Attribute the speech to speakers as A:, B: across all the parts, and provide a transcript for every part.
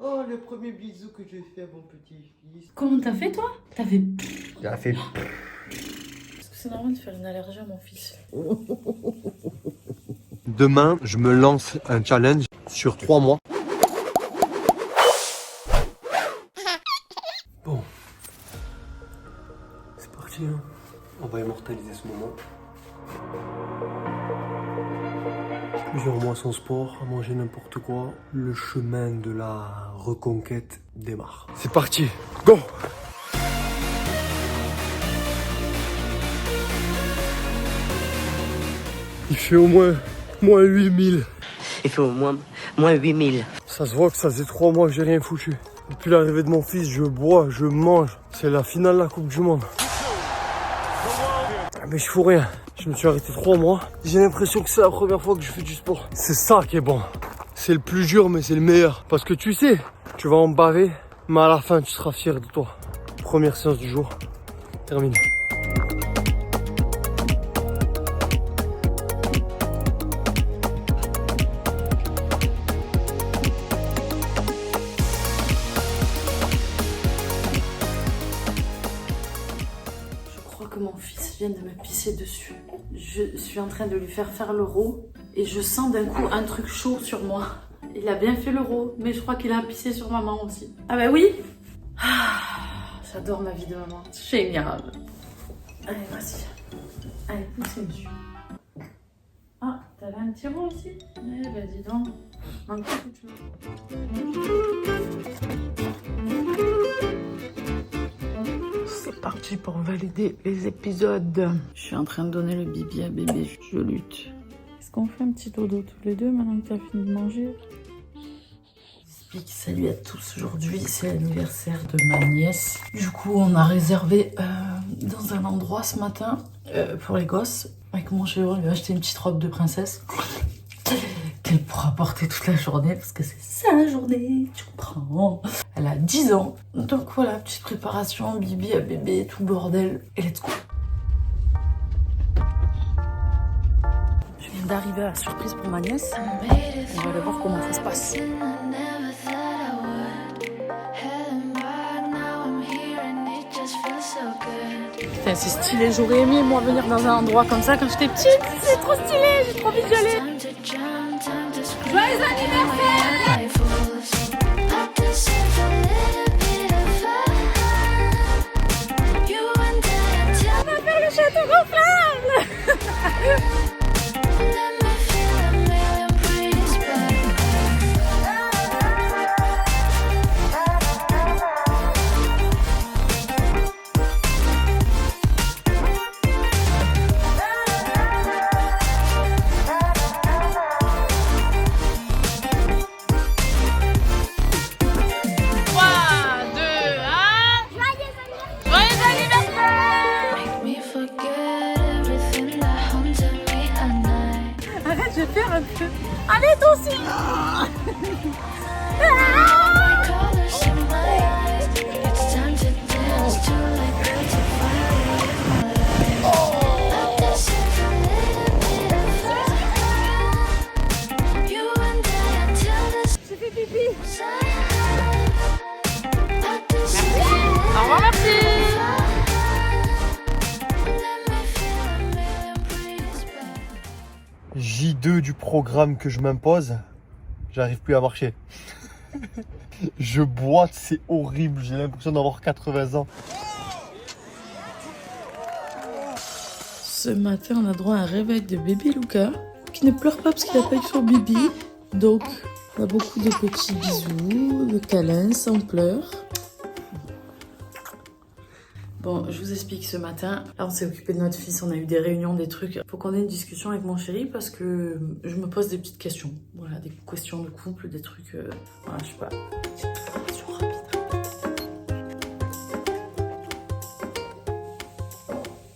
A: Oh, le premier bisou que j'ai fait à mon petit-fils.
B: Comment t'as fait toi? T'as fait...
A: Il a fait...
B: Est-ce que c'est normal de faire une allergie à mon fils?
A: Demain, je me lance un challenge sur 3 mois. Bon. C'est parti, hein. On va immortaliser ce moment. Plusieurs mois sans sport, à manger n'importe quoi. Le chemin de la reconquête démarre. C'est parti, go! Il fait au moins 8000.
C: Il fait au moins 8000.
A: Ça se voit que ça faisait 3 mois que j'ai rien foutu. Depuis l'arrivée de mon fils, je bois, je mange. C'est la finale de la Coupe du Monde. Mais je fous rien. Je me suis arrêté 3 mois. J'ai l'impression que c'est la première fois que je fais du sport. C'est ça qui est bon. C'est le plus dur, mais c'est le meilleur. Parce que tu sais, tu vas en baver, mais à la fin, tu seras fier de toi. Première séance du jour. Terminé.
B: Que mon fils vient de me pisser dessus. Je suis en train de lui faire l'euro et je sens d'un coup un truc chaud sur moi. Il a bien fait l'euro, mais je crois qu'il a pissé sur maman aussi. Ah bah oui. J'adore ma vie de maman. Génial. Allez, vas-y. Allez, poussez dessus. Ah, t'avais un petit rond aussi? Eh ben dis donc. Manque pas que tu C'est parti pour valider les épisodes. Je suis en train de donner le bibi à bébé. Je lutte. Est-ce qu'on fait un petit dodo tous les deux maintenant que tu as fini de manger? J'explique salut à tous. Aujourd'hui, c'est l'anniversaire de ma nièce. Du coup, on a réservé dans un endroit ce matin pour les gosses. Avec mon chéri, on lui a acheté une petite robe de princesse qu'elle pourra porter toute la journée parce que c'est sa journée, tu comprends. Elle a 10 ans. Donc voilà, petite préparation, bibi à bébé, tout bordel. Et let's go. Je viens d'arriver à la surprise pour ma nièce. On va aller voir comment ça se passe. Putain, c'est stylé, j'aurais aimé moi venir dans un endroit comme ça quand j'étais petite. C'est trop stylé, j'ai trop envie d'y aller. Joyeux anniversaire! On va faire le château gonflable! Je vais faire un peu. Allez, toi aussi! J'ai fait pipi. Merci. Au revoir, merci.
A: J2 du programme que je m'impose, j'arrive plus à marcher. Je boite, c'est horrible, j'ai l'impression d'avoir 80 ans.
B: Ce matin, on a droit à un réveil de bébé Luca qui ne pleure pas parce qu'il n'a pas eu son bibi. Donc, on a beaucoup de petits bisous, de câlins sans pleurs. Bon, je vous explique ce matin. Là, on s'est occupé de notre fils, on a eu des réunions, des trucs. Faut qu'on ait une discussion avec mon chéri parce que je me pose des petites questions. Voilà, des questions de couple, des trucs... voilà, je sais pas. Préparation rapide.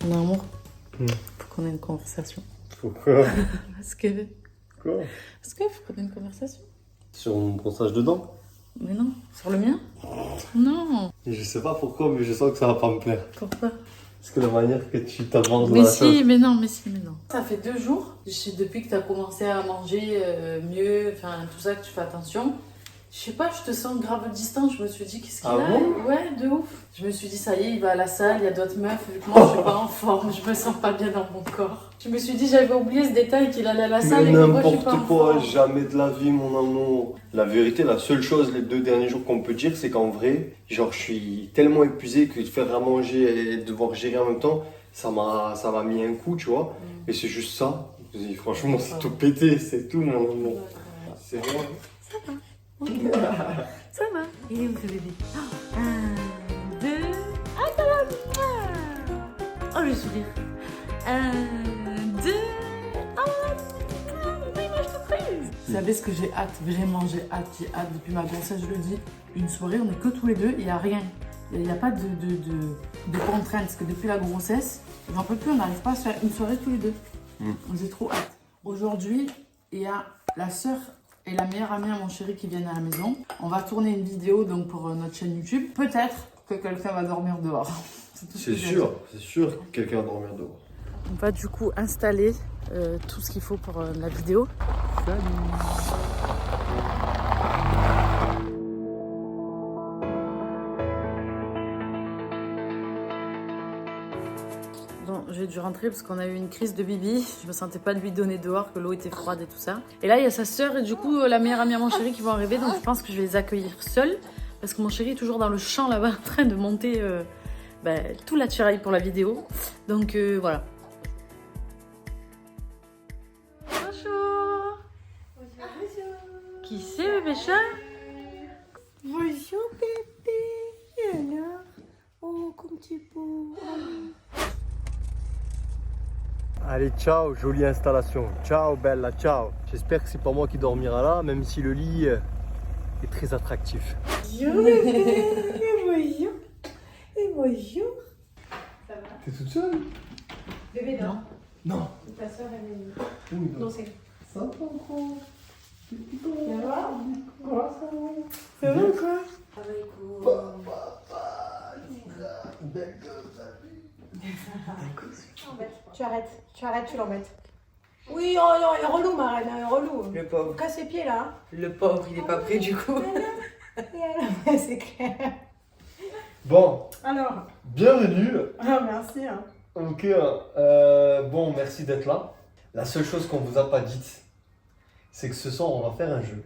B: Mon amour, faut qu'on ait une conversation.
A: Pourquoi?
B: Parce que...
A: Quoi?
B: Parce qu'il faut qu'on ait une conversation.
A: Sur mon brossage de dents?
B: Mais non, sur le mien? Non.
A: Je sais pas pourquoi, mais je sens que ça va pas me plaire.
B: Pourquoi?
A: Parce que la manière que tu t'avances dans
B: Mais
A: la
B: si,
A: chose.
B: mais non, mais si, mais non. Ça fait 2 jours, depuis que tu as commencé à manger mieux, enfin tout ça, que tu fais attention. Je sais pas, je te sens grave distant. Je me suis dit, qu'est-ce qu'il
A: Ah
B: a?
A: bon?
B: Ouais, de ouf. Je me suis dit, ça y est, il va à la salle, il y a d'autres meufs. Vu que moi, je suis pas en forme, je me sens pas bien dans mon corps. Je me suis dit, j'avais oublié ce détail qu'il allait à la salle
A: Mais
B: et que moi, je suis pas en
A: n'importe quoi,
B: forme.
A: jamais de la vie, mon amour. La vérité, la seule chose les 2 derniers jours qu'on peut dire, c'est qu'en vrai, genre, je suis tellement épuisé que de faire à manger et devoir gérer en même temps, ça m'a mis un coup, tu vois. Et c'est juste ça. Et franchement, c'est tout pété, c'est tout, mon amour. C'est vrai.
B: Ça va. Il est où ce bébé? 1, 2. Ah, ça va. Oh, le sourire. 1, 2. Vous savez ce que j'ai hâte? Vraiment, j'ai hâte depuis ma grossesse, je le dis. Une soirée, on est que tous les deux, il n'y a rien. Il n'y a pas de contraintes. Parce que depuis la grossesse, j'en peux plus, on n'arrive pas à se faire une soirée tous les deux. On s'est trop hâte. Aujourd'hui, il y a la sœur et la meilleure amie à mon chéri qui viennent à la maison. On va tourner une vidéo donc pour notre chaîne YouTube. Peut-être que quelqu'un va dormir dehors.
A: C'est sûr que quelqu'un va dormir dehors.
B: On va du coup installer tout ce qu'il faut pour la vidéo.
A: Salut.
B: Bon, j'ai dû rentrer parce qu'on a eu une crise de bibi. Je me sentais pas de lui donner dehors, que l'eau était froide et tout ça. Et là, il y a sa sœur et du coup, la meilleure amie à mon chéri qui vont arriver. Donc, je pense que je vais les accueillir seuls. Parce que mon chéri est toujours dans le champ là-bas en train de monter tout l'attirail pour la vidéo. Donc, voilà. Bonjour. Bonjour. Qui c'est, bébé chat?
D: Bonjour bébé, et alors? Oh, comme tu es beau.
A: Allez, ciao, jolie installation. Ciao, bella, ciao. J'espère que c'est pas moi qui dormira là, même si le lit est très attractif.
D: Bonjour bébé, et bonjour. Et bonjour. Ça va?
A: T'es toute seule?
D: Bébé, non.
A: Non.
D: Ta soeur, elle est...
A: Oui,
D: Non, c'est...
A: ça va encore.
D: Ça va? Quoi, ça va?
A: Ça va
D: quoi? Tu arrêtes, tu l'embêtes. Oui, oh non, elle est relou, ma reine, elle est relou.
C: Le pauvre.
D: Casse ses pieds, là.
C: Le pauvre, il est pas prêt du coup.
D: Et alors, c'est clair.
A: Bon,
D: Alors,
A: bienvenue.
D: ah, merci. Hein.
A: Ok, bon, merci d'être là. La seule chose qu'on vous a pas dite, c'est que ce soir, on va faire un jeu.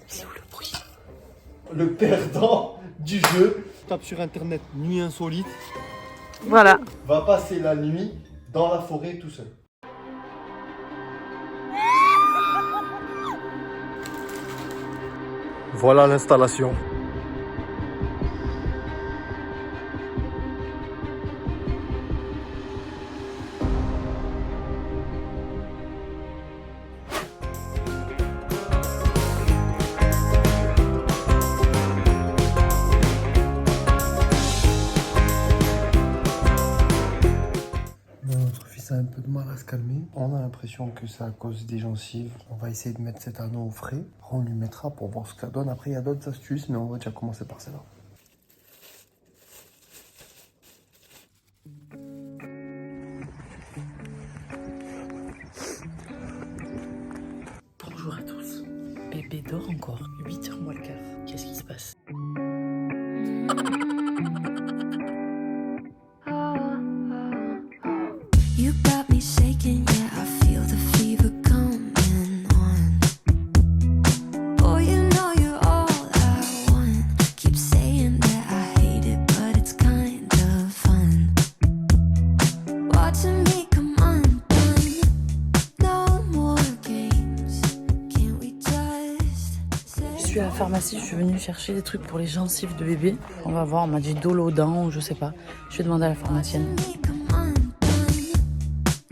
B: C'est où le bruit?
A: Le perdant du jeu, tape sur internet nuit insolite,
B: Voilà.
A: va passer la nuit dans la forêt tout seul. Voilà l'installation. Notre fils a un peu de mal à se calmer. On a l'impression que c'est à cause des gencives. On va essayer de mettre cet anneau au frais. On lui mettra pour voir ce que ça donne. Après, il y a d'autres astuces, mais on va déjà commencer par celle-là.
B: Bonjour à tous. Bébé dort encore. 8h moins le quart. Qu'est-ce qui se passe?
E: You got me shaking, yeah, I feel the fever coming on. Oh, you know you're all I want. Keep saying that I hate it, but it's kind of fun. Watching me come undone. No more games. Can't we just say?
B: Je suis à la pharmacie, je suis venue chercher des trucs pour les gencives de bébé. On va voir, on m'a dit Dolodent ou je sais pas. Je vais demander à la pharmacienne.
E: Me come undone.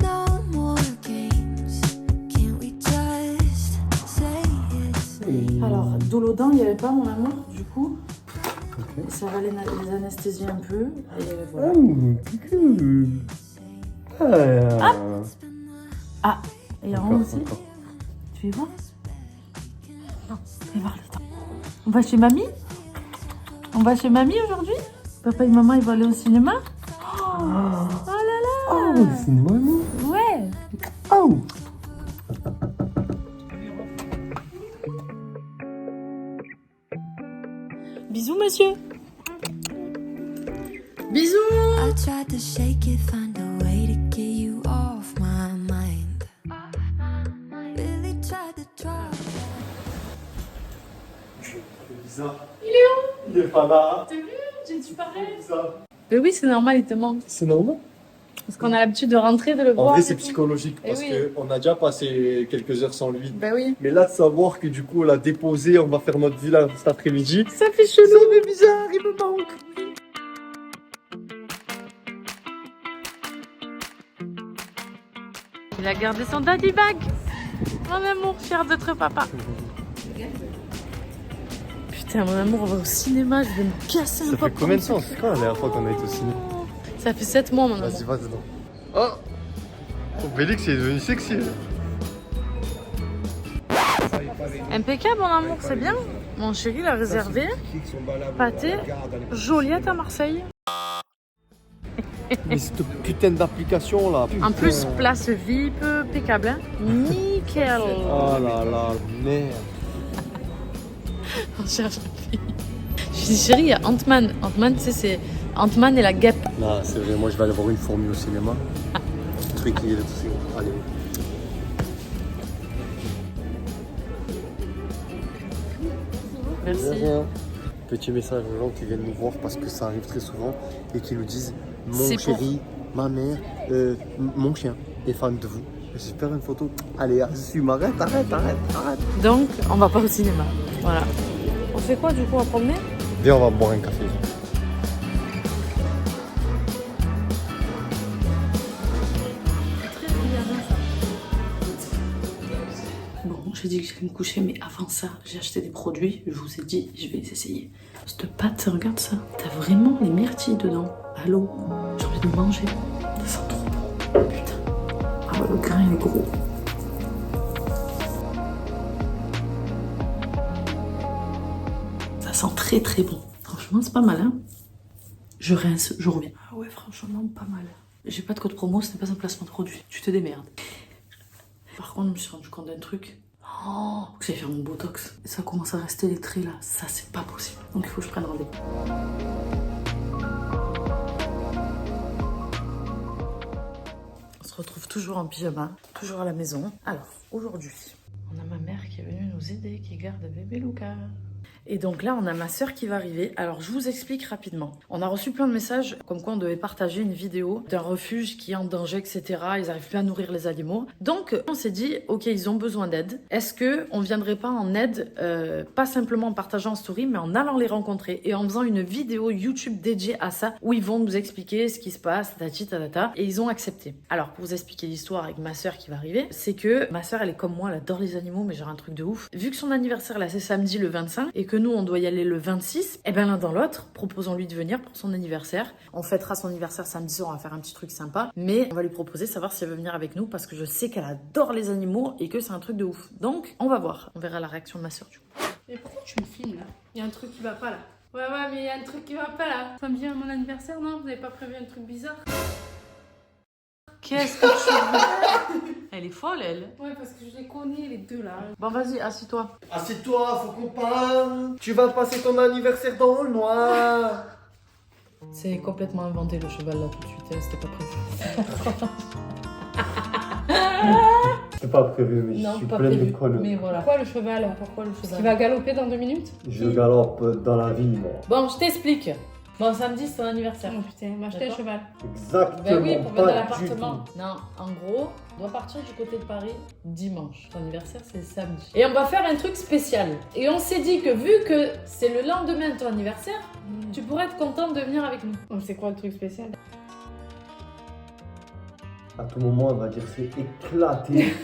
E: No more games. Can't we just say it's
B: Alors, Dolodent, il n'y avait pas mon amour, du coup. Ça va les anesthésier un peu. Et voilà. Ah, et en haut aussi. Tu veux voir? Non, fais voir le temps. On va chez mamie? On va chez mamie aujourd'hui? Papa et maman, ils vont aller au cinéma? Oh là là!
A: Oh, c'est une maman.
B: Ouais.
A: Oh.
B: Bisous, monsieur. Bisous.
E: I tried to shake it, find a way to get you off my mind. Really tried to drive.
A: C'est bizarre. Il est où? Il est pas là.
B: T'as vu? J'ai disparu.
A: C'est bizarre.
B: Mais oui, c'est normal, il te manque.
A: C'est normal.
B: Parce qu'on a l'habitude de rentrer, de le voir.
A: En vrai,
B: et
A: c'est
B: tout.
A: psychologique
B: Eh
A: parce
B: oui.
A: qu'on a déjà passé quelques heures sans lui.
B: Ben oui.
A: Mais là, de savoir que du coup, on l'a déposé, on va faire notre villa cet après-midi.
B: Ça fait chelou.
A: Ça fait bizarre, il me manque.
B: Il a gardé son daddy bag. Mon amour, fier d'être papa. Putain, mon amour, on va au cinéma, je vais me casser un
A: Ça
B: peu.
A: fait combien de temps? C'est quand la dernière fois qu'on a été au ciné?
B: Ça fait 7 mois, mon amour.
A: Vas-y, va dedans. Oh, Bélix, il est devenu sexy.
B: Impeccable, mon amour, c'est bien. Mon chéri l'a réservé. Pâté, Joliette à Marseille.
A: Mais cette putain d'application là.
B: En
A: putain.
B: plus, place VIP, impeccable. Hein. Nickel.
A: Oh là là, merde.
B: On cherche la fille. Je dis, chérie, il y a Ant-Man. Ant-Man, tu sais, c'est Ant-Man et la guêpe.
A: Non, c'est vrai, moi je vais aller voir une fourmi au cinéma. Truc, il est dessus. Allez.
B: Merci.
A: Rien. Petit message aux gens qui viennent nous voir parce que ça arrive très souvent et qui nous disent mon
B: C'est
A: chéri, ma mère, mon chien est fan de vous. J'espère une photo. Allez, assume, arrête.
B: Donc, on va pas au cinéma. Voilà. On fait quoi du coup à promener?
A: Viens, on va boire un café.
B: Bon, j'ai dit que j'allais me coucher, mais avant ça, j'ai acheté des produits. Je vous ai dit, je vais les essayer. Cette pâte, regarde ça. T'as vraiment les myrtilles dedans. Allô? J'ai envie de manger. Ça sent trop bon. Putain. Ah ouais, le grain il est gros. Ça sent très très bon. Franchement, c'est pas mal, hein? Je rince, je reviens. Ah ouais, franchement, pas mal. J'ai pas de code promo, ce n'est pas un placement de produit. Tu te démerdes. Par contre, je me suis rendu compte d'un truc. Oh, j'ai fait mon botox. Ça commence à rester les traits là. Ça, c'est pas possible. Donc, il faut que je prenne rendez-vous. On se retrouve toujours en pyjama, toujours à la maison. Alors, aujourd'hui, on a ma mère qui est venue nous aider, qui garde bébé Lucas. Et donc là, on a ma sœur qui va arriver. Alors, je vous explique rapidement. On a reçu plein de messages comme quoi on devait partager une vidéo d'un refuge qui est en danger, etc. Ils n'arrivent plus à nourrir les animaux. Donc, on s'est dit, ok, ils ont besoin d'aide. Est-ce qu'on ne viendrait pas en aide, pas simplement en partageant en story, mais en allant les rencontrer et en faisant une vidéo YouTube dédiée à ça, où ils vont nous expliquer ce qui se passe, tati tatata. Et ils ont accepté. Alors, pour vous expliquer l'histoire avec ma sœur qui va arriver, c'est que ma sœur, elle est comme moi, elle adore les animaux, mais genre un truc de ouf. Vu que son anniversaire, là, c'est samedi le 25, et que nous, on doit y aller le 26, et bien l'un dans l'autre, proposons-lui de venir pour son anniversaire. On fêtera son anniversaire samedi soir, on va faire un petit truc sympa, mais on va lui proposer savoir si elle veut venir avec nous, parce que je sais qu'elle adore les animaux et que c'est un truc de ouf. Donc, on va voir. On verra la réaction de ma soeur du coup.
D: Mais pourquoi tu me filmes là? Il y a un truc qui va pas là. Ouais, mais il y a un truc qui va pas là. Ça me vient à mon anniversaire, non? Vous n'avez pas prévu un truc bizarre?
B: Qu'est-ce que tu veux? Elle est folle, elle.
D: Ouais, parce que je les connais les deux là.
B: Bon, vas-y, assis-toi.
A: Assieds-toi, faut qu'on parle. Tu vas passer ton anniversaire dans le noir.
B: C'est complètement inventé le cheval là tout de suite, c'était pas prévu.
A: C'est pas prévu, mais je suis plein de connes.
B: Mais voilà.
D: Pourquoi le cheval?
B: Pourquoi le
D: Parce
B: cheval?
D: qu'il va galoper dans 2 minutes?
A: Je galope dans la vie, moi.
B: Bon, je t'explique. Bon, samedi, c'est ton anniversaire.
D: Oh putain, m'acheter un
B: D'accord.
D: cheval.
A: Exactement.
B: Ben oui, pour
A: pas
B: venir à
A: du
B: l'appartement.
A: tout.
B: Non, en gros, on doit partir du côté de Paris dimanche. Ton anniversaire, c'est samedi. Et on va faire un truc spécial. Et on s'est dit que vu que c'est le lendemain de ton anniversaire, tu pourrais être contente de venir avec nous.
D: Oh, c'est quoi le truc spécial?
A: À tout moment, elle va dire c'est éclaté.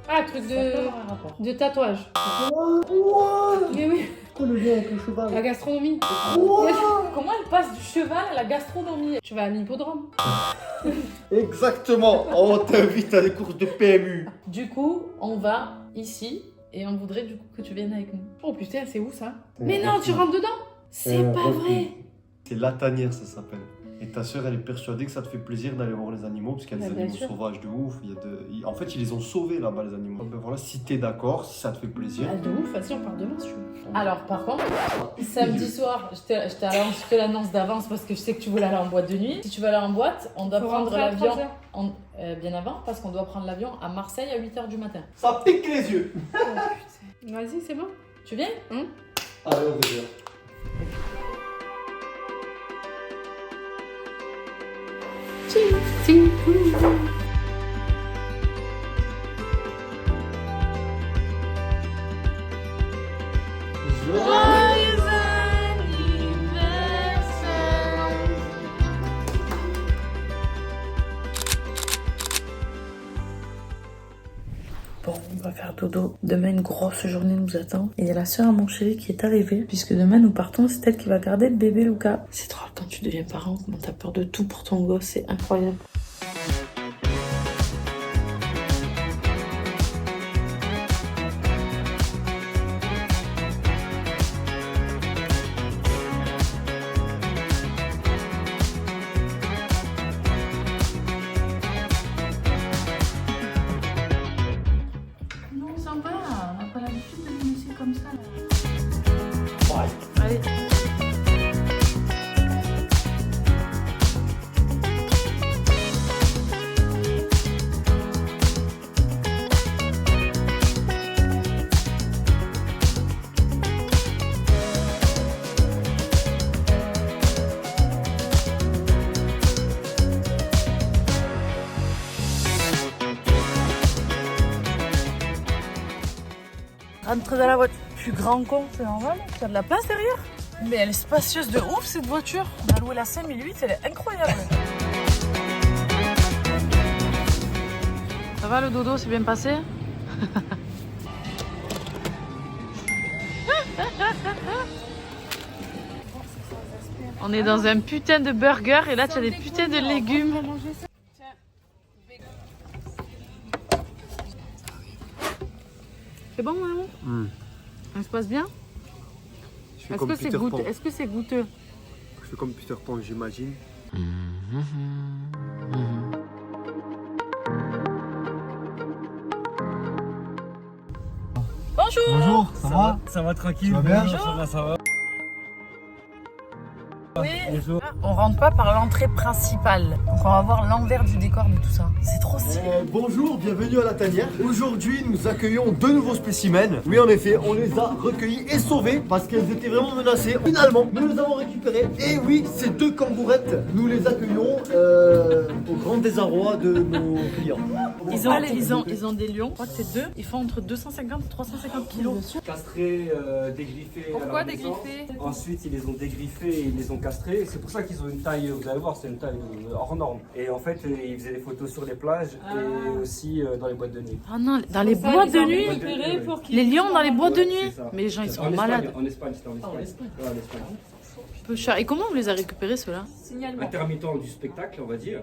D: Ah, truc
B: Ça peut avoir un rapport.
D: de tatouage.
A: Quoi?
D: Mais oui,
A: Quoi le lien avec le cheval?
D: la gastronomie.
B: Comment elle passe du cheval à la gastronomie?
D: Tu vas à l'hippodrome.
A: Exactement. On t'invite à des courses de PMU.
B: Du coup, on va ici et on voudrait du coup que tu viennes avec nous.
D: Oh putain, c'est où ça? Mais non, tu rentres dedans? C'est pas vrai.
A: C'est la tanière, ça s'appelle. Et ta sœur, elle est persuadée que ça te fait plaisir d'aller voir les animaux, parce qu'il y a des
D: Bien
A: animaux
D: sûr.
A: sauvages de ouf. En fait, ils les ont sauvés là-bas, les animaux. Ben voilà, si t'es d'accord, si ça te fait plaisir.
D: Ah, de ouf, vas-y, on part demain si tu veux. Alors, par contre, samedi soir, je te l'annonce d'avance parce que je sais que tu voulais aller en boîte de nuit. Si tu veux aller en boîte, on doit
C: Faut
D: prendre
C: rentrer à
D: l'avion
C: 3 heures.
D: bien avant parce qu'on doit prendre l'avion à Marseille à 8h du matin.
A: Ça pique les yeux.
D: Vas-y, c'est bon. Tu viens
A: Allez, on va dire.
B: Bon, on va faire dodo. Demain, une grosse journée nous attend. Et il y a la soeur à mon chéri qui est arrivée. Puisque demain, nous partons, c'est elle qui va garder le bébé Lucas. C'est drôle quand tu deviens parent, comment t'as peur de tout pour ton gosse, c'est incroyable. Non, ça va. On n'a pas l'habitude de les laisser comme ça. Allez. Rentre dans la voiture. Je suis grand con, c'est normal. Tu as de la place derrière. Mais elle est spacieuse de ouf cette voiture. On a loué la 5008, elle est incroyable. Ça va le dodo, c'est bien passé? On est dans un putain de burger et là tu as des putains de légumes. C'est bon, maman? Ça se passe bien? Est-ce que c'est goûteux? Est-ce que c'est goûteux?
A: Je fais comme Peter Pan, j'imagine.
B: Bonjour!
A: Bonjour, ça va?
F: Ça va tranquille.
A: Tu vas bien?
F: Bonjour. Ça va.
B: Oui.
F: Bonjour.
B: On rentre pas par l'entrée principale. Donc on va voir l'envers du décor de tout ça. C'est trop stylé.
A: Bonjour, bienvenue à la tanière. Aujourd'hui, nous accueillons deux nouveaux spécimens. Oui, en effet, on les a recueillis et sauvés parce qu'elles étaient vraiment menacées. Finalement, nous les avons récupérées. Et oui, ces deux kangourettes, nous les accueillons au grand désarroi de nos clients.
B: Ils ont des lions. Je crois que c'est deux. Ils font entre 250 et 350 kilos.
F: Castrés, dégriffés.
C: Pourquoi
F: à la naissance.
C: dégriffés?
F: Ensuite, ils les ont dégriffés et ils les ont castrés. C'est pour ça qu'ils ont une taille, vous allez voir, c'est une taille hors norme. Et en fait, ils faisaient des photos sur les plages et aussi dans les boîtes de nuit.
B: Ah non, dans les boîtes de nuit.
C: Repérés pour qu'ils
B: Les lions dans les boîtes de
F: Ouais,
B: nuit.
F: c'est ça.
B: Mais les gens ils sont
F: En
B: malades.
F: Espagne, en Espagne, c'était en Espagne.
B: en Espagne.
F: Ouais, en Espagne.
B: Peu cher. Et comment vous les avez récupérés ceux-là?
C: signalement.
F: Intermittent du spectacle, on va dire,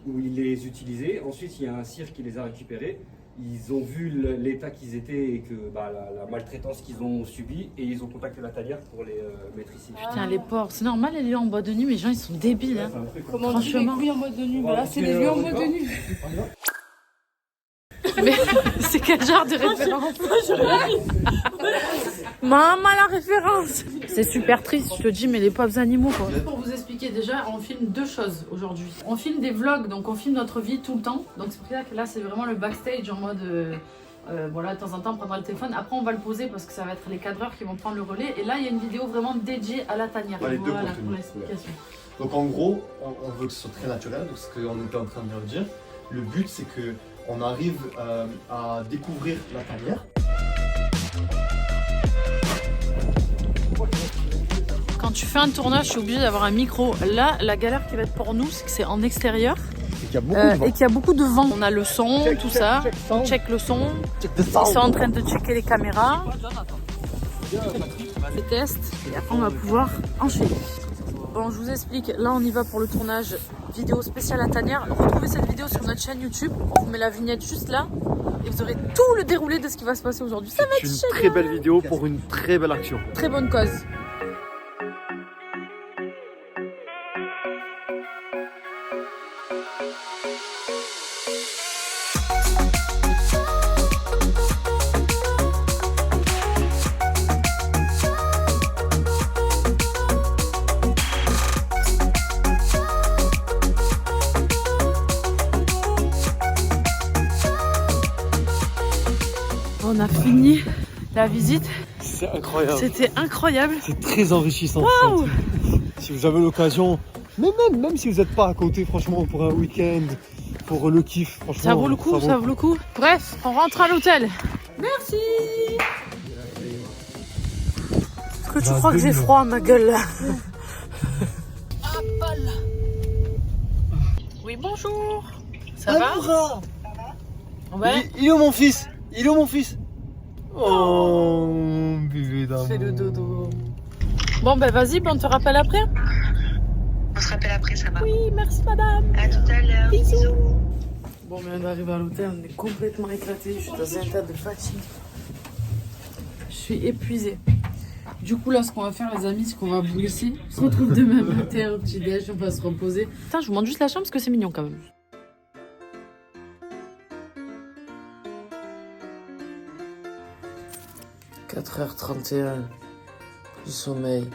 F: où ils les utilisaient. Ensuite, il y a un cirque qui les a récupérés. Ils ont vu l'état qu'ils étaient et que la maltraitance qu'ils ont subie et ils ont contacté la tanière pour les mettre ici.
B: Putain, les porcs. C'est normal les lions en boîte de nuit, mais les gens ils sont débiles. Hein.
F: C'est un truc,
C: Comment on dit les
B: Franchement.
C: couilles en mode de nuit?
F: On va
C: Voilà, c'est
F: rentrer,
C: les lieux en
F: on
C: mode
F: va.
C: de nuit.
B: Mais c'est quel genre de référence? Maman, la référence! C'est super triste, je te dis, mais les pauvres animaux quoi. Pour vous expliquer déjà, on filme deux choses aujourd'hui. On filme des vlogs, donc on filme notre vie tout le temps. Donc c'est pour ça que là c'est vraiment le backstage en mode voilà, de temps en temps on prendra le téléphone. Après on va le poser parce que ça va être les cadreurs qui vont prendre le relais. Et là il y a une vidéo vraiment dédiée à la tanière.
A: Ouais, les deux
B: Voilà
A: contenus.
B: pour l'explication.
A: Donc en gros, on veut que ce soit très naturel, donc ce qu'on était en train de leur dire. Le but, c'est que on arrive à découvrir la tanière.
B: Quand tu fais un tournage, je suis obligée d'avoir un micro. Là, la galère qui va être pour nous, c'est que c'est en extérieur
A: Et qu'il y a beaucoup de vent.
B: et qu'il y a beaucoup de vent. On a le son,
A: Check,
B: tout
A: check,
B: ça.
A: check
B: On
A: sound.
B: check le son.
A: Check the
B: Ils sont
A: sound.
B: en train de checker les caméras. Les tests. Et après, on va pouvoir enchaîner. Bon, je vous explique. Là, on y va pour le tournage vidéo spéciale à Tanière. Retrouvez cette vidéo sur notre chaîne YouTube. On vous met la vignette juste là. Et vous aurez tout le déroulé de ce qui va se passer aujourd'hui. Ça va être
A: Une
B: génial.
A: très belle vidéo pour une très belle action.
B: Très bonne cause. on a fini la visite.
A: C'est incroyable.
B: C'était incroyable.
A: C'est très enrichissant.
B: Waouh!
A: Si vous avez l'occasion, même si vous n'êtes pas à côté, franchement, pour un week-end, pour le kiff, franchement.
B: Ça vaut le coup, ça vaut le coup. Bref, on rentre à l'hôtel. Merci. Est-ce que tu crois que j'ai froid, ma gueule là? Oui, bonjour. Ça va? Ouais.
A: Il est où mon fils? Il est où mon fils? Oh, bébé d'amour.
B: Fais le dodo. Bon, ben vas-y, on te rappelle après.
G: On se rappelle après, ça va.
B: Oui, merci madame.
G: À tout à l'heure.
B: Bisous. Bon, mais on arrive à l'hôtel, on est complètement éclaté. Je suis dans un état de fatigue. Je suis épuisée. Du coup, là, ce qu'on va faire, les amis, c'est qu'on va vous laisser. On se retrouve demain matin au petit-déj, on va se reposer. Putain, je vous montre juste la chambre parce que c'est mignon quand même. « 4h31 du sommeil. »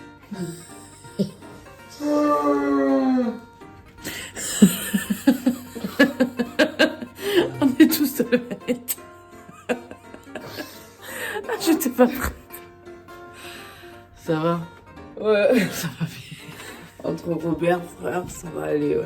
B: On est tous dans le même état. J'étais pas prête. Ça va? Ouais, ça va bien. Entre Robert, frère, ça va aller, ouais.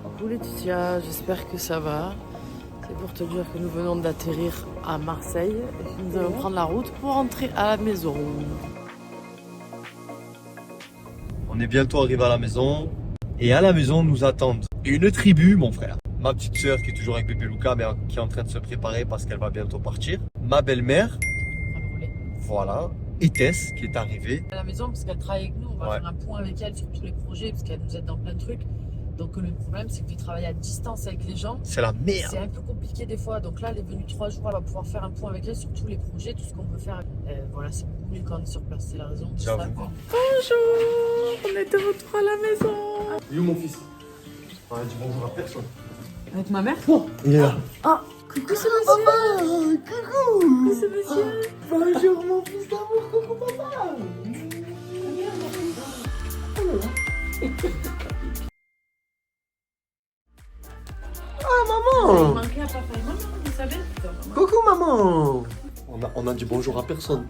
B: Coucou Laetitia, j'espère que ça va. C'est pour te dire que nous venons d'atterrir à Marseille et que nous allons prendre la route pour rentrer à la maison.
H: On est bientôt arrivé à la maison et à la maison nous attendent une tribu, mon frère. Ma petite sœur qui est toujours avec bébé Luca mais qui est en train de se préparer parce qu'elle va bientôt partir. Ma belle-mère, voilà, et Tess qui est arrivée.
B: À la maison parce qu'elle travaille avec nous, on va
H: Ouais.
B: faire un point avec elle sur tous les projets parce qu'elle nous aide dans plein de trucs. Donc le problème c'est que tu travailles à distance avec les gens.
H: C'est la merde.
B: C'est un peu compliqué des fois, donc là elle est venue 3 jours, elle va pouvoir faire un point avec elle sur tous les projets, tout ce qu'on peut faire. Voilà, c'est beaucoup mieux quand on est sur place, c'est la raison de ça.
H: J'avoue.
B: Bonjour, on est de retour à la maison.
A: Il est où mon fils? On a dit bonjour à personne.
B: Avec ma mère?
A: Il est là.
B: Ah, coucou c'est monsieur.
A: Coucou.
B: C'est monsieur.
A: Bonjour mon fils d'amour, coucou papa.
B: Il manquait à papa et maman, vous savez?
A: Coucou maman. On a dit bonjour à personne.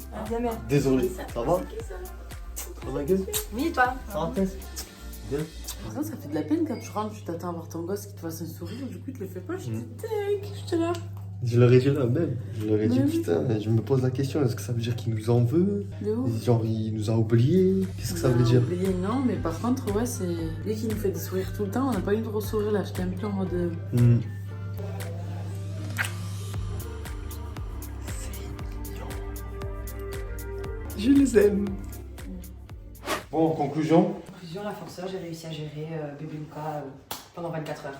A: Désolé. Ça va? On a gueule?
C: Oui, toi.
A: Ça va Tess? Bien.
B: Par contre, ça fait de la peine quand tu rentres, tu t'attends à voir ton gosse qui te fasse un sourire, du coup il te le fait pas, je dis tac, je te là.
A: Je leur ai dit là même. Je leur ai dit
B: Mais oui.
A: putain, je me pose la question, est-ce que ça veut dire qu'il nous en veut?
B: De ouf.
A: Genre il nous a oubliés? Qu'est-ce que ça veut dire?
B: Oublié, non, mais par contre, ouais, c'est. Lui qui nous fait des sourires tout le temps, on n'a pas eu de gros sourire là, j'étais un peu en mode.
A: Hmm. Je les aime. Bon, en conclusion.
C: Conclusion, la forceur, j'ai réussi à gérer bébé Luca pendant 24 heures.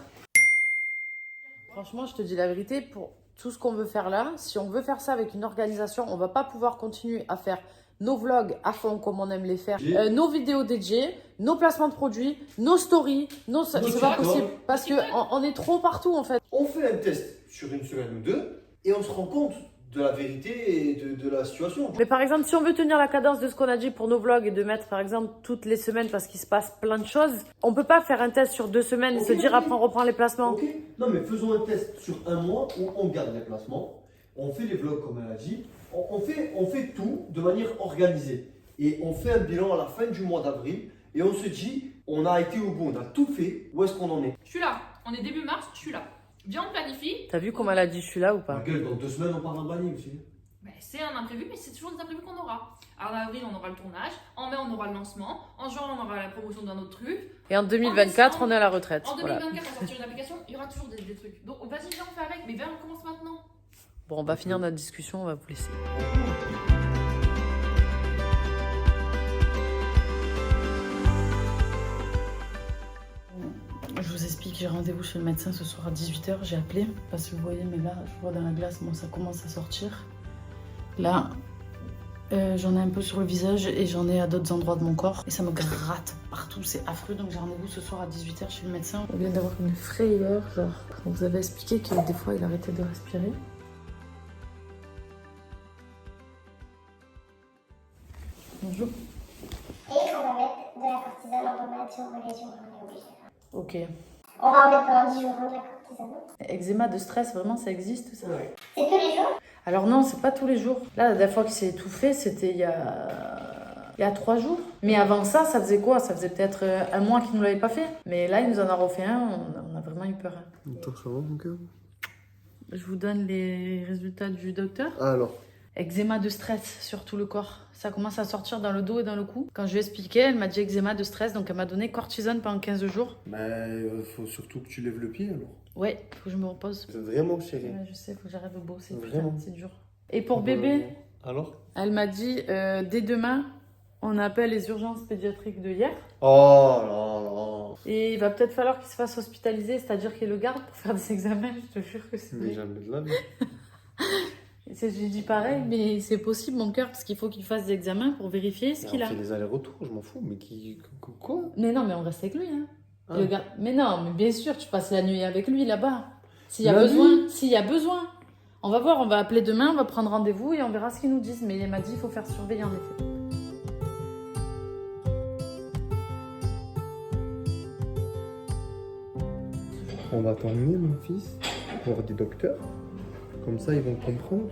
B: Franchement, je te dis la vérité, pour tout ce qu'on veut faire là, si on veut faire ça avec une organisation, on va pas pouvoir continuer à faire nos vlogs à fond comme on aime les faire, nos vidéos dédiées, nos placements de produits, nos stories, c'est pas possible parce que on est trop partout en fait.
A: On fait un test sur une semaine ou deux et on se rend compte de la vérité et de la situation.
B: Mais par exemple, si on veut tenir la cadence de ce qu'on a dit pour nos vlogs et de mettre par exemple toutes les semaines parce qu'il se passe plein de choses, on peut pas faire un test sur 2 semaines et se dire après on reprend les placements.
A: Ok, non mais faisons un test sur 1 mois où on garde les placements, on fait les vlogs comme elle a dit, on fait tout de manière organisée et on fait un bilan à la fin du mois d'avril et on se dit on a été au bout, on a tout fait, où est-ce qu'on en est?
I: Je suis là. On est début mars, je suis là. Viens, on planifie.
B: T'as vu comment elle a dit je suis là ou
A: Ma
B: pas?
A: gueule, dans 2 semaines on part en Bali aussi.
I: C'est un imprévu, mais c'est toujours des imprévus qu'on aura. En avril, on aura le tournage. En mai, on aura le lancement. En juin, on aura la promotion d'un autre truc.
B: Et en 2024, on est à la retraite.
I: En
B: Voilà.
I: 2024, on sortira une application. Il y aura toujours des trucs. Donc, vas-y, viens, on fait avec. Mais viens, on commence maintenant.
B: Bon, on va finir notre discussion, on va vous laisser. Je vous explique, j'ai rendez-vous chez le médecin ce soir à 18h, j'ai appelé parce que vous voyez, mais là, je vois dans la glace, bon, ça commence à sortir. Là, J'en ai un peu sur le visage et j'en ai à d'autres endroits de mon corps. Et ça me gratte partout, c'est affreux. Donc j'ai rendez-vous ce soir à 18h chez le médecin. On vient d'avoir une frayeur, genre. On vous avait expliqué que des fois il arrêtait de respirer. Bonjour.
J: Et on va mettre de la cortisone en pommade sur vos lésions, on est obligé.
B: Ok.
J: On va en mettre pendant 10 jours de la cortisone.
B: Eczéma de stress, vraiment ça existe ça?
J: C'est tous les jours?
B: Alors non, c'est pas tous les jours. Là, la dernière fois qu'il s'est étouffé, c'était il y a 3 jours. Mais avant ça, ça faisait quoi? Ça faisait peut-être un mois qu'il nous l'avait pas fait. Mais là, il nous en a refait un, on a vraiment eu peur.
A: Attends, ça va mon cœur?
B: Je vous donne les résultats du docteur.
A: Alors?
B: Eczéma de stress sur tout le corps. Ça commence à sortir dans le dos et dans le cou. Quand je lui ai expliqué, elle m'a dit eczéma de stress, donc elle m'a donné cortisone pendant 15 jours.
A: Mais faut surtout que tu lèves le pied alors.
B: Ouais, faut que je me repose.
A: Vraiment chérie.
B: Ouais, je sais, faut que j'arrête de bosser.
A: Vraiment.
B: Putain, c'est dur. Et pour bébé,
A: Alors?
B: elle m'a dit dès demain, on appelle les urgences pédiatriques de hier.
A: Oh là là.
B: Et il va peut-être falloir qu'il se fasse hospitaliser, c'est-à-dire qu'il le garde pour faire des examens. Je te jure que c'est.
A: Mais jamais de la vie.
B: J'ai dit pareil, mais c'est possible mon cœur, parce qu'il faut qu'il fasse des examens pour vérifier ce qu'il
A: On
B: a.
A: fait des allers-retours, je m'en fous, mais quoi?
B: Mais non, mais on reste avec lui. Hein.
A: Ah.
B: Le gars... Mais non, mais bien sûr, tu passes la nuit avec lui là-bas. S'il y a
A: La
B: besoin, s'il y a besoin. On va voir, on va appeler demain, on va prendre rendez-vous et on verra ce qu'ils nous disent. Mais il m'a dit qu'il faut faire surveiller en effet.
A: On va t'emmener, mon fils, voir des docteurs. Comme ça, ils vont comprendre.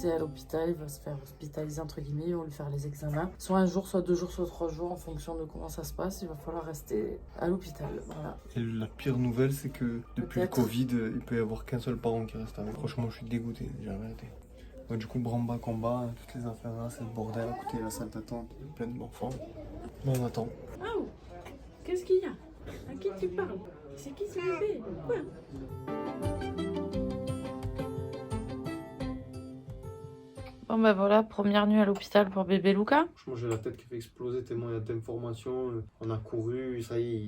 B: À l'hôpital, il va se faire hospitaliser entre guillemets, ils vont lui faire les examens. Soit un jour, soit 2 jours, soit 3 jours en fonction de comment ça se passe. Il va falloir rester à l'hôpital. Voilà.
A: Et la pire nouvelle, c'est que depuis le
B: Peut-être.
A: Covid, il peut y avoir qu'un seul parent qui reste avec. Franchement, je suis dégoûté, j'ai arrêté. Ouais, du coup, branle-bas, combat, toutes les affaires là, c'est le bordel. À côté, la salle d'attente, plein d'enfants. Mais on attend.
B: Oh, qu'est-ce qu'il y a? À qui tu parles? C'est qui ce bébé? Quoi? Bon ben voilà, première nuit à l'hôpital pour bébé Luca.
A: Franchement, j'ai la tête qui fait exploser tellement il y a d'informations. On a couru, ça y est,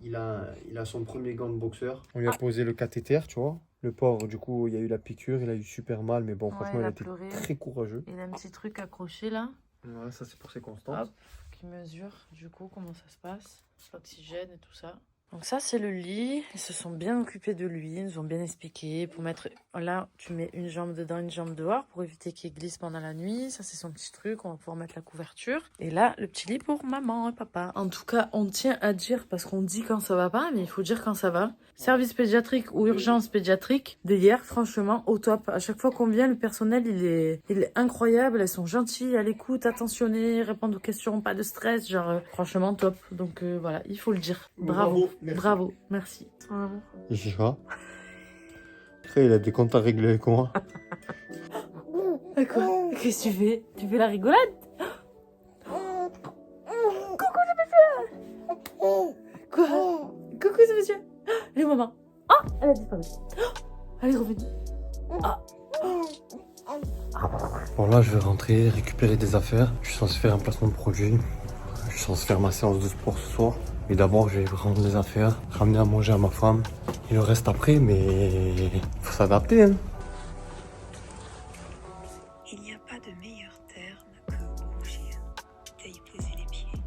A: il a son premier gant de boxeur. On lui a posé le cathéter, tu vois. Le pauvre, du coup, il y a eu la piqûre, il a eu super mal, mais bon, franchement, il a été
B: pleuré.
A: très courageux.
B: Il a un petit truc accroché là,
A: Ouais, ça c'est pour ses constances.
B: hop, qui mesure du coup comment ça se passe, l'oxygène et tout ça. Donc ça c'est le lit, ils se sont bien occupés de lui, ils nous ont bien expliqué pour mettre, là tu mets une jambe dedans, une jambe dehors pour éviter qu'il glisse pendant la nuit, ça c'est son petit truc, on va pouvoir mettre la couverture. Et là le petit lit pour maman et papa. En tout cas on tient à dire, parce qu'on dit quand ça va pas, mais il faut dire quand ça va. Service pédiatrique ou urgence pédiatrique, dès hier franchement au top. À chaque fois qu'on vient le personnel il est incroyable, elles sont gentilles, à l'écoute, attentionnées, répondent aux questions, pas de stress, genre franchement top. Donc voilà, il faut le dire. Bravo.
A: Merci.
B: Bravo, merci.
A: Il fait quoi? Après, il a des comptes à régler avec moi.
B: Quoi? Qu'est-ce que tu fais? Tu fais la rigolade? Coucou ce monsieur! Quoi? Coucou ce monsieur! Elle est maman. Oh, elle a disparu. Elle est revenue.
A: Bon, là, je vais rentrer, récupérer des affaires. Je suis censé faire un placement de produit. Je suis censé faire ma séance de sport ce soir. Mais d'abord, je vais rendre les affaires, ramener à manger à ma femme. Et le reste après, mais faut s'adapter, hein.
E: Il n'y a pas de meilleur terme que bouger, d'y poser les pieds.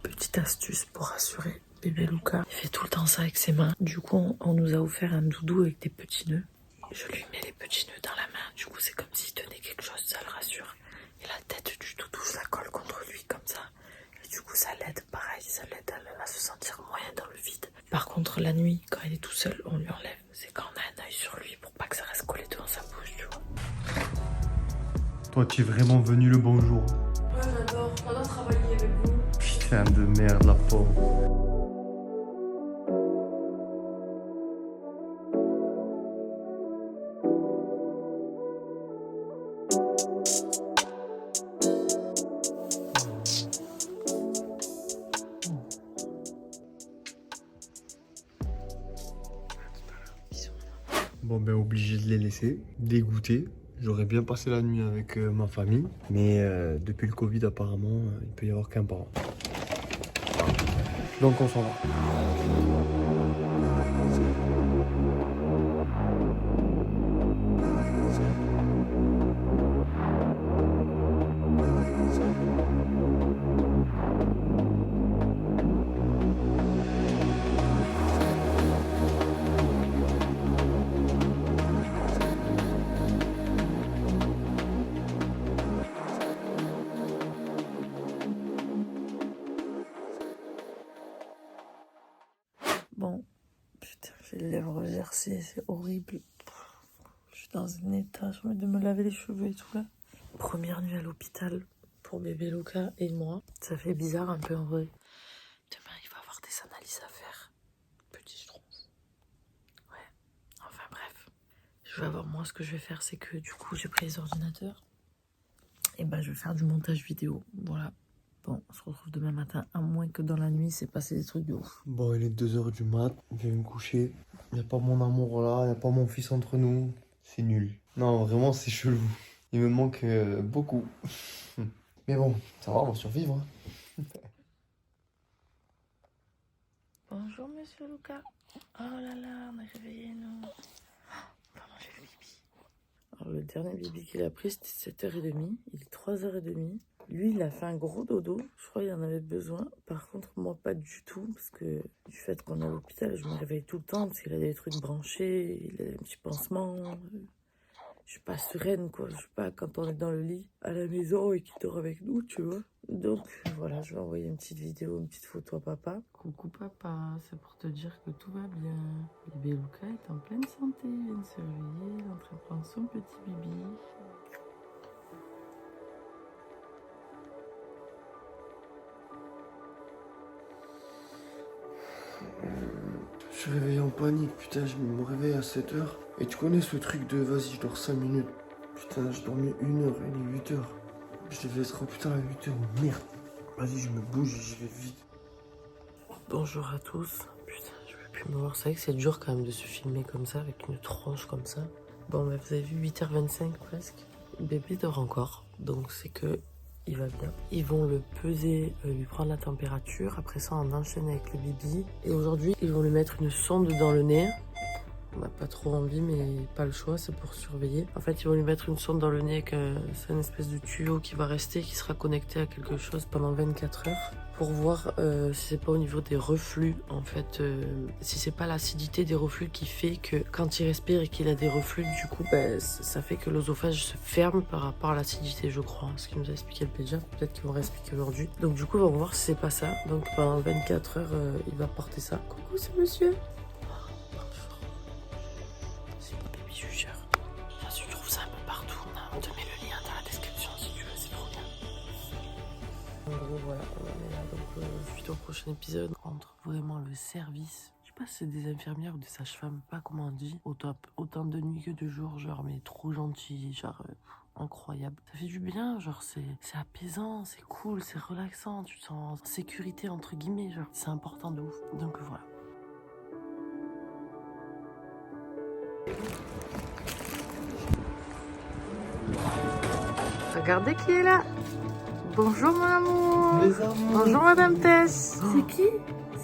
B: Petite astuce pour rassurer bébé Luca. Il fait tout le temps ça avec ses mains. Du coup, on nous a offert un doudou avec des petits nœuds. Je lui mets les petits nœuds dans la main. Du coup, c'est comme s'il tenait quelque chose, ça le rassure. Et la tête du doudou, je la colle contre lui comme ça. Et du coup, ça l'aide, pareil, ça l'aide à se sentir moyen dans le vide. Par contre, la nuit, quand il est tout seul, on lui enlève. C'est quand on a un œil sur lui pour pas que ça reste collé devant sa bouche, tu vois.
A: Toi, tu es vraiment venu le bon jour.
B: Ouais, j'adore travailler avec vous.
A: Putain de merde, la pauvre. Bon ben obligé de les laisser, dégoûté. J'aurais bien passé la nuit avec ma famille, mais depuis le Covid, apparemment, il peut y avoir qu'un parent. Voilà. Donc on s'en va.
B: Bon, putain, j'ai les lèvres gercées, c'est horrible. Je suis dans un état, j'ai envie de me laver les cheveux et tout là. Première nuit à l'hôpital pour bébé Luca et moi. Ça fait bizarre un peu en vrai. Demain, il va avoir des analyses à faire. Petit trouve. Ouais, enfin bref. Je vais avoir, moi, ce que je vais faire, c'est que du coup, j'ai pris les ordinateurs. Et ben, je vais faire du montage vidéo. Voilà. Bon, on se retrouve demain matin, à moins que dans la nuit, c'est passé des trucs de ouf.
A: Bon, il est 2h du mat, je vais me coucher. Il n'y a pas mon amour là, il n'y a pas mon fils entre nous. C'est nul. Non, vraiment, c'est chelou. Il me manque beaucoup. Mais bon, ça va, on va survivre.
B: Bonjour, monsieur Luca. Oh là là, on est réveillés, nous. On va manger le bibi. Alors, le dernier bibi qu'il a pris, c'était 7h30. Il est 3h30. Lui, il a fait un gros dodo. Je crois qu'il en avait besoin. Par contre, moi, pas du tout. Parce que du fait qu'on est à l'hôpital, je me réveille tout le temps. Parce qu'il a des trucs branchés. Il a des petits pansements. Je suis pas sereine, quoi. Je suis pas quand on est dans le lit à la maison et qu'il dort avec nous, tu vois. Donc, voilà, je vais envoyer une petite vidéo, une petite photo à papa. Coucou papa, c'est pour te dire que tout va bien. Bébé Luca est en pleine santé. Il vient de se réveiller. Il est en train de prendre son petit bibi.
A: Je suis réveillé en panique, putain, je me réveille à 7h. Et tu connais ce truc de vas-y, je dors 5 minutes. Putain, j'ai dormi 1 heure, il est 8h. Je devais être au putain à 8h, merde. Vas-y, je me bouge, j'y vais vite. Bonjour à tous. Putain, je peux plus me voir. C'est vrai que c'est dur quand même de se filmer comme ça, avec une tronche comme ça. Bon, bah, vous avez vu 8h25 presque. Le bébé dort encore, donc c'est que il va bien. Ils vont le peser, lui prendre la température. Après ça, on enchaîne avec le bibi. Et aujourd'hui, ils vont lui mettre une sonde dans le nez. On n'a pas trop envie, mais pas le choix, c'est pour surveiller. En fait, ils vont lui mettre une sonde dans le nez, c'est une espèce de tuyau qui va rester, qui sera connecté à quelque chose pendant 24 heures. Pour voir si c'est pas au niveau des reflux, en fait, si c'est pas l'acidité des reflux qui fait que quand il respire et qu'il a des reflux, du coup, ben, ça fait que l'œsophage se ferme par rapport à l'acidité, je crois. Ce qu'il nous a expliqué le pédiatre, peut-être qu'ils vont réexpliquer aujourd'hui. Donc du coup, on va voir si c'est pas ça. Donc pendant 24 heures, il va porter ça. Coucou, c'est monsieur. C'est mon baby jugeur. Ça, tu trouves ça un peu partout. On te met le lien dans la description si tu veux, c'est trop bien. En gros, voilà, on en est là. Donc, suite au prochain épisode, on rentre vraiment le service. Je sais pas si c'est des infirmières ou des sages-femmes, pas comment on dit. Au top. Autant de nuit que de jour, genre, mais trop gentil, genre, incroyable. Ça fait du bien, genre, c'est apaisant, c'est cool, c'est relaxant. Tu te sens en sécurité, entre guillemets, genre, c'est important de ouf. Donc, voilà. Regardez qui est là. Bonjour mon amour. Les amours.
B: Bonjour madame Tess. C'est qui?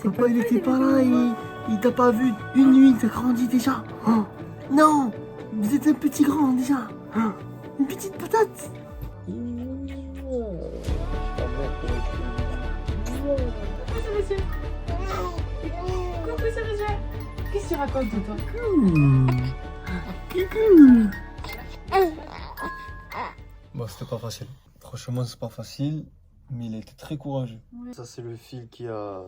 A: Papa, il était pas là, il t'a pas vu une nuit, t'as grandi déjà. Oh. Non, vous êtes un petit grand déjà. Oh. Une petite patate.
I: Coucou, c'est Roger. Qu'est-ce que tu racontes, toi?
A: Bon, c'était pas facile. Franchement, c'est pas facile, mais il était très courageux. Ouais. Ça, c'est le fil qui a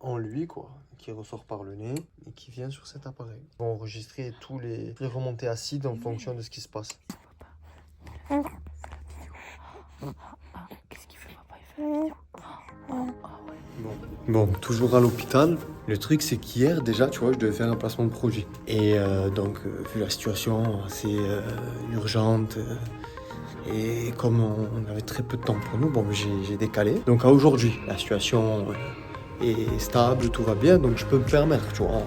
A: en lui, quoi, qui ressort par le nez et qui vient sur cet appareil. On va enregistrer tous les remontées acides en fonction de ce qui se passe.
B: Qu'est-ce qu'il fait, papa? Il fait la vidéo.
A: Bon, toujours à l'hôpital. Le truc, c'est qu'hier, déjà, tu vois, je devais faire un placement de projet. Et donc, vu la situation assez urgente, et comme on avait très peu de temps pour nous, bon, j'ai décalé. Donc, à aujourd'hui, la situation est stable, tout va bien, donc je peux me permettre, tu vois.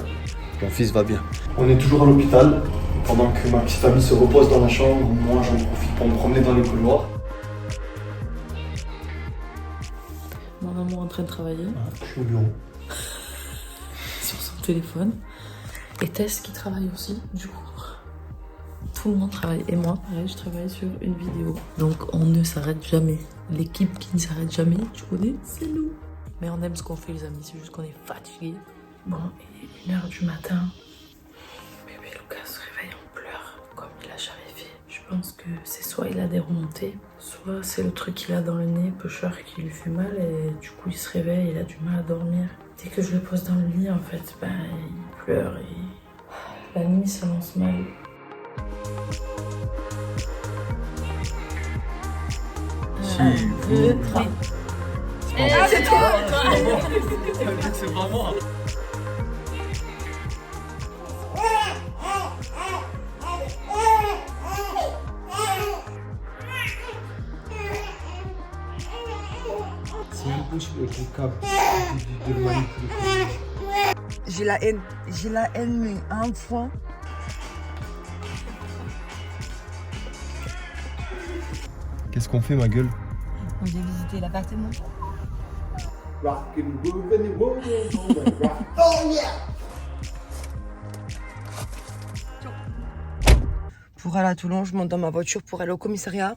A: Mon fils va bien. On est toujours à l'hôpital. Pendant que ma petite amie se repose dans la chambre, moi j'en profite pour me promener dans les couloirs.
B: Mon amour en train de travailler
A: Je suis au bureau.
B: sur son téléphone. Et Tess qui travaille aussi, du coup. Tout le monde travaille. Et moi, pareil, je travaille sur une vidéo. Donc on ne s'arrête jamais. L'équipe qui ne s'arrête jamais, tu connais, c'est nous. Mais on aime ce qu'on fait, les amis. C'est juste qu'on est fatigués. Bon, il est 1h du matin. Bébé Lucas se réveille en pleurs, comme il a jamais fait. Je pense que c'est soit il a des remontées, soit c'est le truc qu'il a dans le nez, pusher, qui lui fait mal. Et du coup, il se réveille, il a du mal à dormir. Dès que je le pose dans le lit, en fait, ben, il pleure et la nuit s'annonce mal.
H: Ah, c'est toi. C'est pas moi.
A: C'est impossible avec le câble de le manipuler.
K: J'ai la haine, mais à un point.
H: Qu'est-ce qu'on fait, ma gueule?
K: On vient visiter l'appartement. Pour aller à Toulon, je monte dans ma voiture pour aller au commissariat.